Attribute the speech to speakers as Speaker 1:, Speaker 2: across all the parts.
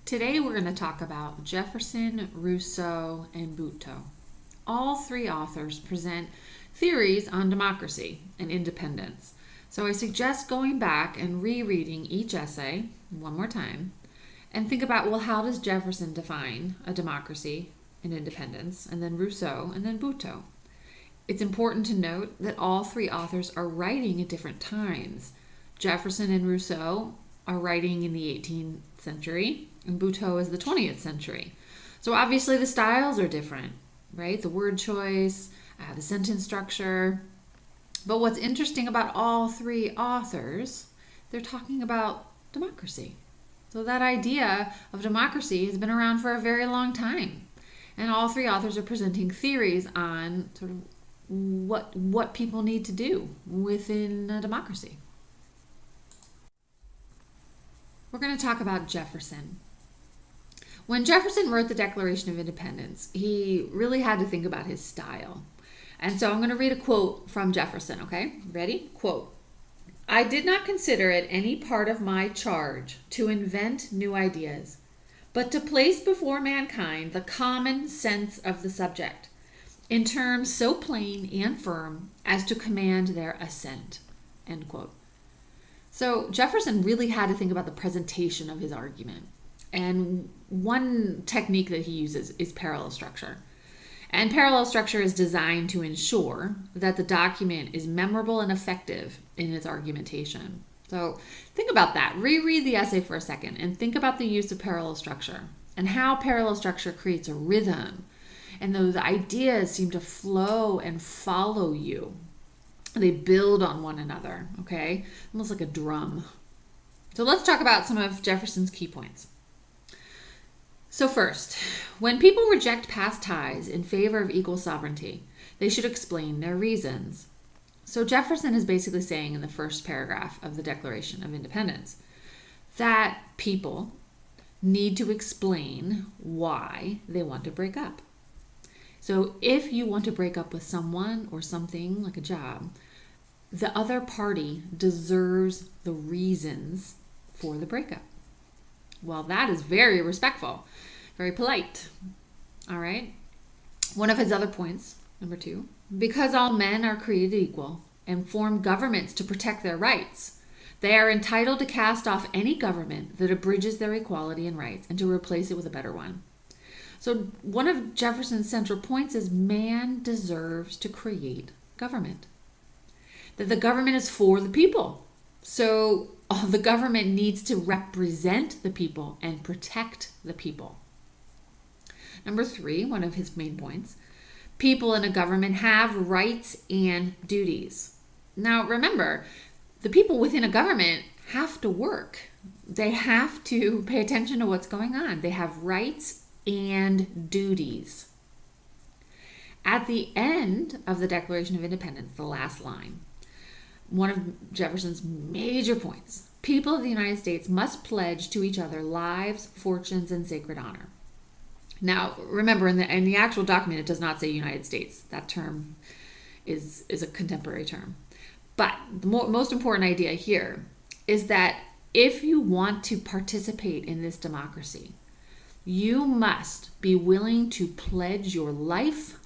Speaker 1: Today we're going to talk about Jefferson, Rousseau, and Bhutto. All three authors present theories on democracy and independence. So I suggest going back and rereading each essay one more time and think about, well, how does Jefferson define a democracy and independence, and then Rousseau, and then Bhutto. It's important to note that all three authors are writing at different times. Jefferson and Rousseau are writing in the 18th century, and Bhutto is the 20th century. So obviously the styles are different, right? The word choice, the sentence structure. But what's interesting about all three authors, they're talking about democracy. So that idea of democracy has been around for a very long time. And all three authors are presenting theories on sort of what people need to do within a democracy. We're going to talk about Jefferson. When Jefferson wrote the Declaration of Independence, he really had to think about his style. And so I'm going to read a quote from Jefferson, okay? Ready? Quote, "I did not consider it any part of my charge to invent new ideas, but to place before mankind the common sense of the subject, in terms so plain and firm as to command their assent." End quote. So Jefferson really had to think about the presentation of his argument. And one technique that he uses is parallel structure. And parallel structure is designed to ensure that the document is memorable and effective in its argumentation. So think about that. Reread the essay for a second and think about the use of parallel structure and how parallel structure creates a rhythm. And those ideas seem to flow and follow you. They build on one another, okay? Almost like a drum. So let's talk about some of Jefferson's key points. So first, when people reject past ties in favor of equal sovereignty, they should explain their reasons. So Jefferson is basically saying in the first paragraph of the Declaration of Independence that people need to explain why they want to break up. So if you want to break up with someone or something like a job, the other party deserves the reasons for the breakup. Well, that is very respectful, very polite. All right. One of his other points, number 2, because all men are created equal and form governments to protect their rights, they are entitled to cast off any government that abridges their equality and rights and to replace it with a better one. So one of Jefferson's central points is man deserves to create government. That the government is for the people. So the government needs to represent the people and protect the people. Number 3, one of his main points, people in a government have rights and duties. Now remember, the people within a government have to work. They have to pay attention to what's going on. They have rights and duties. At the end of the Declaration of Independence, the last line, one of Jefferson's major points, people of the United States must pledge to each other lives, fortunes, and sacred honor. Now, remember, in the actual document, it does not say United States. That term is a contemporary term. But the most important idea here is that if you want to participate in this democracy, you must be willing to pledge your life,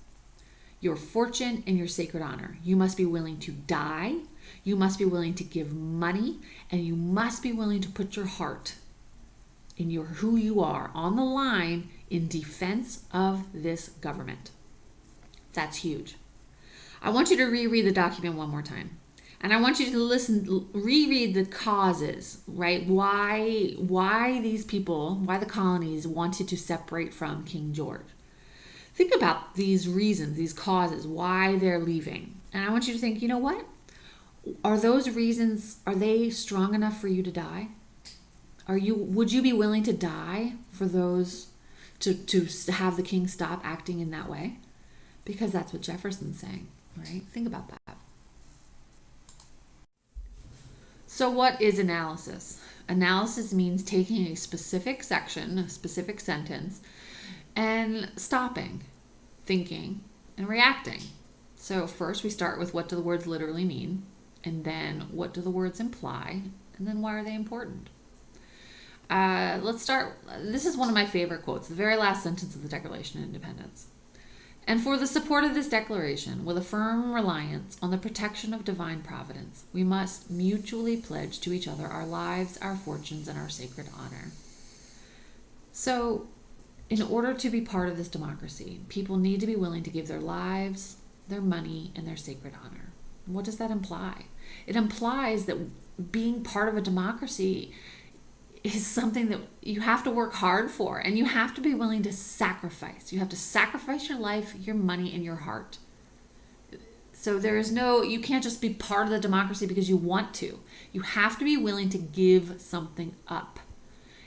Speaker 1: your fortune, and your sacred honor. You must be willing to die. You must be willing to give money, and you must be willing to put your heart in who you are on the line in defense of this government. That's huge. I want you to reread the document one more time. And I want you to reread the causes, right? Why these people, why the colonies wanted to separate from King George. Think about these reasons, these causes, why they're leaving. And I want you to think, you know what? Are those reasons, are they strong enough for you to die? Would you be willing to die for those, to have the king stop acting in that way? Because that's what Jefferson's saying, right? Think about that. So what is analysis? Analysis means taking a specific section, a specific sentence, and stopping, thinking, and reacting. So first we start with what do the words literally mean, and then what do the words imply, and then why are they important? Let's start. This is one of my favorite quotes, the very last sentence of the Declaration of Independence. And for the support of this declaration, with a firm reliance on the protection of divine providence, we must mutually pledge to each other our lives, our fortunes, and our sacred honor. So, in order to be part of this democracy, people need to be willing to give their lives, their money, and their sacred honor. What does that imply? It implies that being part of a democracy is something that you have to work hard for, and you have to be willing to sacrifice. You have to sacrifice your life, your money, and your heart. So you can't just be part of the democracy because you want to. You have to be willing to give something up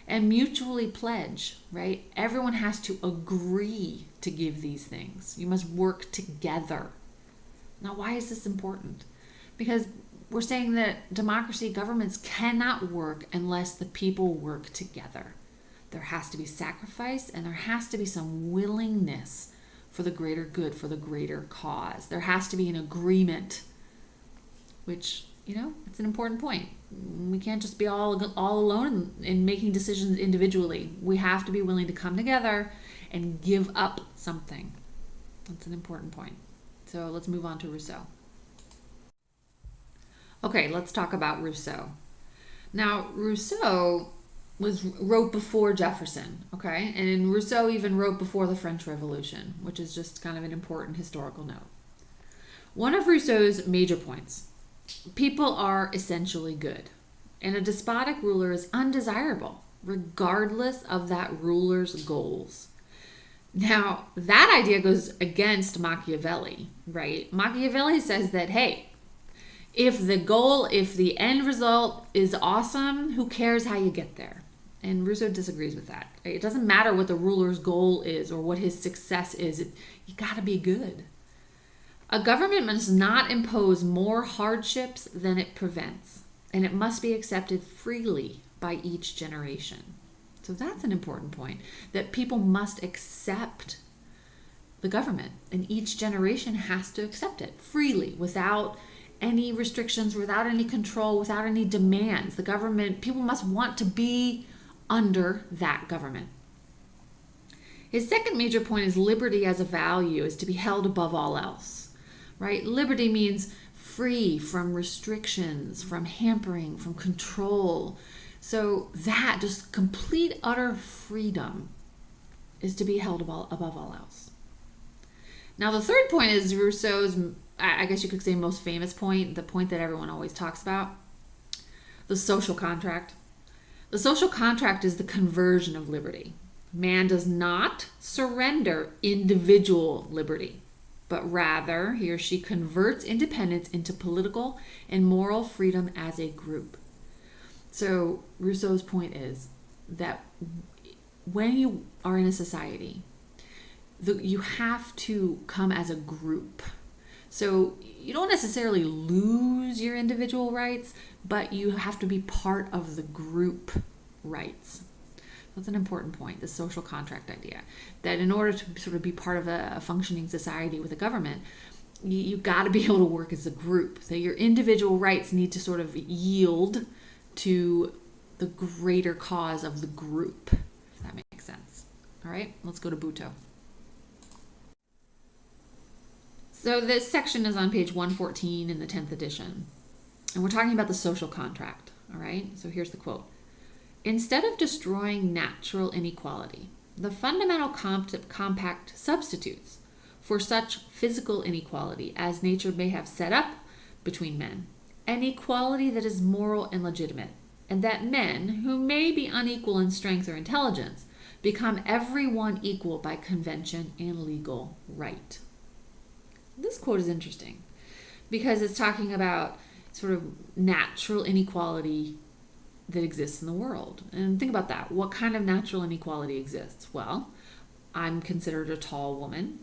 Speaker 1: and mutually pledge, right? Everyone has to agree to give these things. You must work together. Now, why is this important? Because we're saying that democracy governments cannot work unless the people work together. There has to be sacrifice, and there has to be some willingness for the greater good, for the greater cause. There has to be an agreement, which, it's an important point. We can't just be all alone in making decisions individually. We have to be willing to come together and give up something. That's an important point. So let's move on to Rousseau. Okay, let's talk about Rousseau. Now, Rousseau wrote before Jefferson, okay? And Rousseau even wrote before the French Revolution, which is just kind of an important historical note. One of Rousseau's major points: people are essentially good, and a despotic ruler is undesirable, regardless of that ruler's goals. Now, that idea goes against Machiavelli, right? Machiavelli says that, hey, if the end result is awesome, who cares how you get there? And Rousseau disagrees with that. It doesn't matter what the ruler's goal is or what his success is. You got to be good. A government must not impose more hardships than it prevents, and it must be accepted freely by each generation. So that's an important point, that people must accept the government, and each generation has to accept it freely, without any restrictions, without any control, without any demands. The government, people must want to be under that government. His second major point is liberty as a value is to be held above all else, right? Liberty means free from restrictions, from hampering, from control. So that, just complete, utter freedom is to be held above all else. Now, the third point is Rousseau's, I guess you could say, most famous point, the point that everyone always talks about, the social contract. The social contract is the conversion of liberty. Man does not surrender individual liberty, but rather he or she converts independence into political and moral freedom as a group. So Rousseau's point is that when you are in a society, you have to come as a group. So you don't necessarily lose your individual rights, but you have to be part of the group rights. That's an important point, the social contract idea. That in order to sort of be part of a functioning society with a government, you got to be able to work as a group. So your individual rights need to sort of yield to the greater cause of the group, if that makes sense. All right, let's go to Bhutto. So this section is on page 114 in the 10th edition. And we're talking about the social contract, all right? So here's the quote. Instead of destroying natural inequality, the fundamental compact substitutes for such physical inequality as nature may have set up between men, an equality that is moral and legitimate, and that men, who may be unequal in strength or intelligence, become every one equal by convention and legal right. This quote is interesting because it's talking about sort of natural inequality that exists in the world. And think about that. What kind of natural inequality exists? Well, I'm considered a tall woman.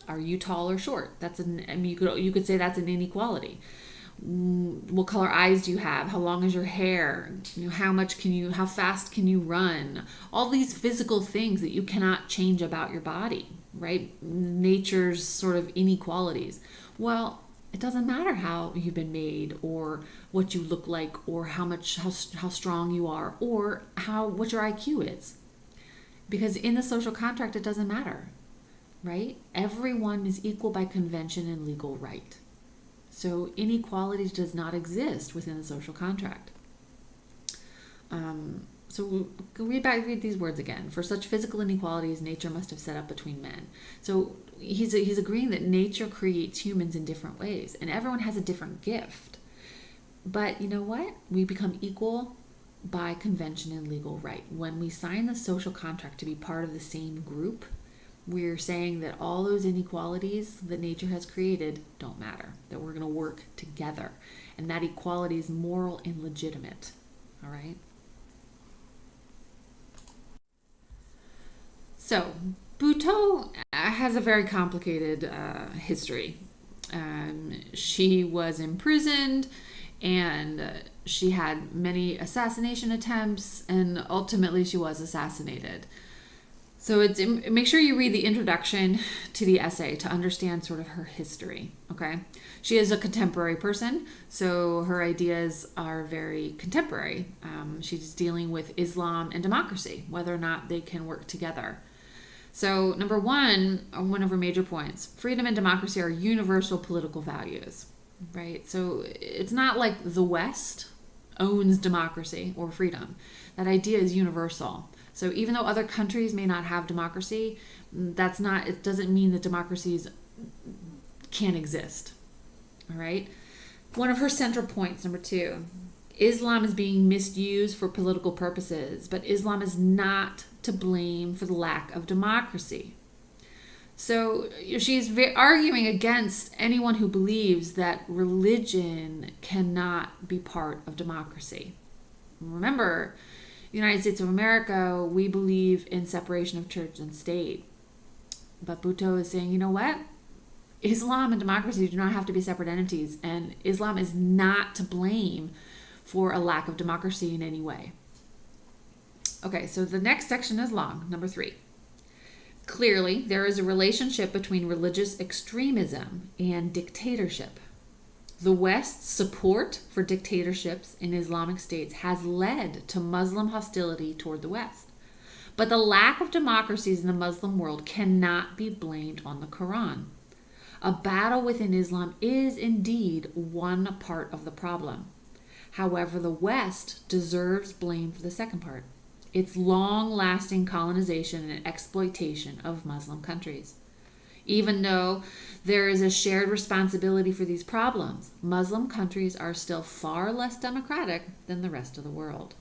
Speaker 1: Are you tall or short? You could say that's an inequality. What color eyes do you have? How long is your hair? How fast can you run? All these physical things that you cannot change about your body, right? Nature's sort of inequalities. Well, It doesn't matter how you've been made, or what you look like, or how strong you are, or what your IQ is. Because in the social contract, it doesn't matter, right? Everyone is equal by convention and legal right. So inequality does not exist within the social contract. So read these words again. For such physical inequalities, nature must have set up between men. So he's agreeing that nature creates humans in different ways, and everyone has a different gift. But you know what? We become equal by convention and legal right. When we sign the social contract to be part of the same group, we're saying that all those inequalities that nature has created don't matter, that we're going to work together, and that equality is moral and legitimate. All right? So, Bhutto has a very complicated history. She was imprisoned, and she had many assassination attempts, and ultimately she was assassinated. So make sure you read the introduction to the essay to understand sort of her history, okay? She is a contemporary person, so her ideas are very contemporary. She's dealing with Islam and democracy, whether or not they can work together. So number one of her major points, freedom and democracy are universal political values, right? So it's not like the West owns democracy or freedom. That idea is universal. So even though other countries may not have democracy, it doesn't mean that democracies can't exist. All right? One of her central points, number two, Islam is being misused for political purposes, but Islam is not to blame for the lack of democracy. So she's arguing against anyone who believes that religion cannot be part of democracy. Remember, the United States of America, we believe in separation of church and state. But Bhutto is saying, you know what? Islam and democracy do not have to be separate entities, and Islam is not to blame for a lack of democracy in any way. Okay, so the next section is long, number 3. Clearly, there is a relationship between religious extremism and dictatorship. The West's support for dictatorships in Islamic states has led to Muslim hostility toward the West. But the lack of democracies in the Muslim world cannot be blamed on the Quran. A battle within Islam is indeed one part of the problem. However, the West deserves blame for the second part, its long-lasting colonization and exploitation of Muslim countries. Even though there is a shared responsibility for these problems, Muslim countries are still far less democratic than the rest of the world.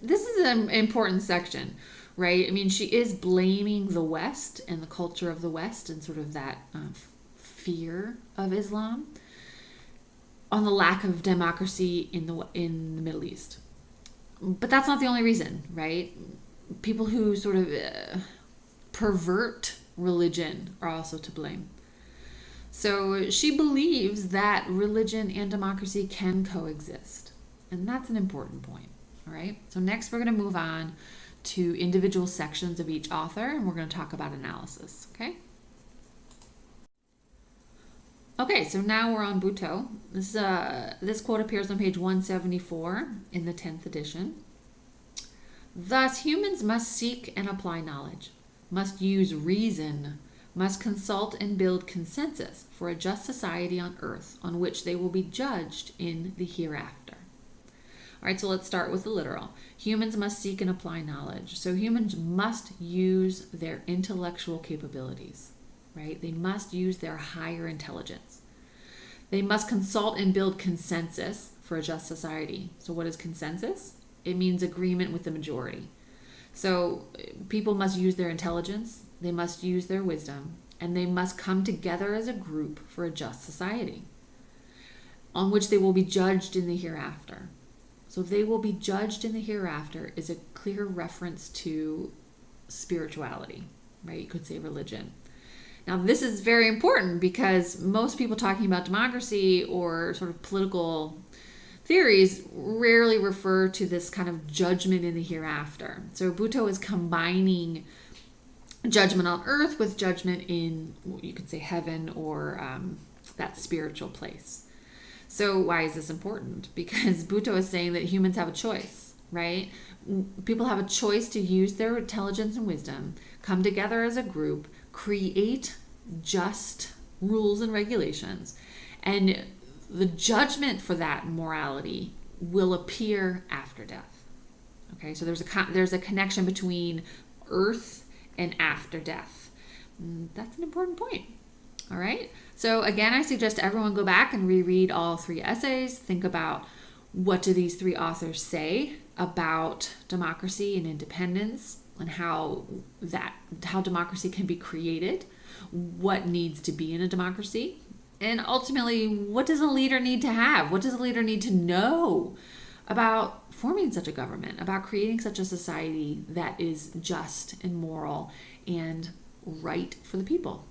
Speaker 1: This is an important section, right? I mean, she is blaming the West and the culture of the West and sort of that fear of Islam on the lack of democracy in the Middle East. But that's not the only reason, right? People who sort of pervert religion are also to blame. So she believes that religion and democracy can coexist. And that's an important point, all right? So next we're going to move on to individual sections of each author, and we're going to talk about analysis, okay? Okay, so now we're on Bhutto. This quote appears on page 174 in the 10th edition. Thus, humans must seek and apply knowledge, must use reason, must consult and build consensus for a just society on earth on which they will be judged in the hereafter. All right, so let's start with the literal. Humans must seek and apply knowledge. So humans must use their intellectual capabilities, right? They must use their higher intelligence. They must consult and build consensus for a just society. So what is consensus? It means agreement with the majority. So people must use their intelligence, they must use their wisdom, and they must come together as a group for a just society on which they will be judged in the hereafter. So they will be judged in the hereafter is a clear reference to spirituality, right? You could say religion. Now, this is very important because most people talking about democracy or sort of political theories rarely refer to this kind of judgment in the hereafter. So Bhutto is combining judgment on earth with judgment in, you could say, heaven or that spiritual place. So why is this important? Because Bhutto is saying that humans have a choice, right? People have a choice to use their intelligence and wisdom, come together as a group, create just rules and regulations, and the judgment for that morality will appear after death. Okay, so there's a connection between earth and after death. That's an important point. All right. So again, I suggest everyone go back and reread all 3 essays. Think about, what do these 3 authors say about democracy and independence, and how democracy can be created, what needs to be in a democracy, and ultimately, what does a leader need to have? What does a leader need to know about forming such a government, about creating such a society that is just and moral and right for the people?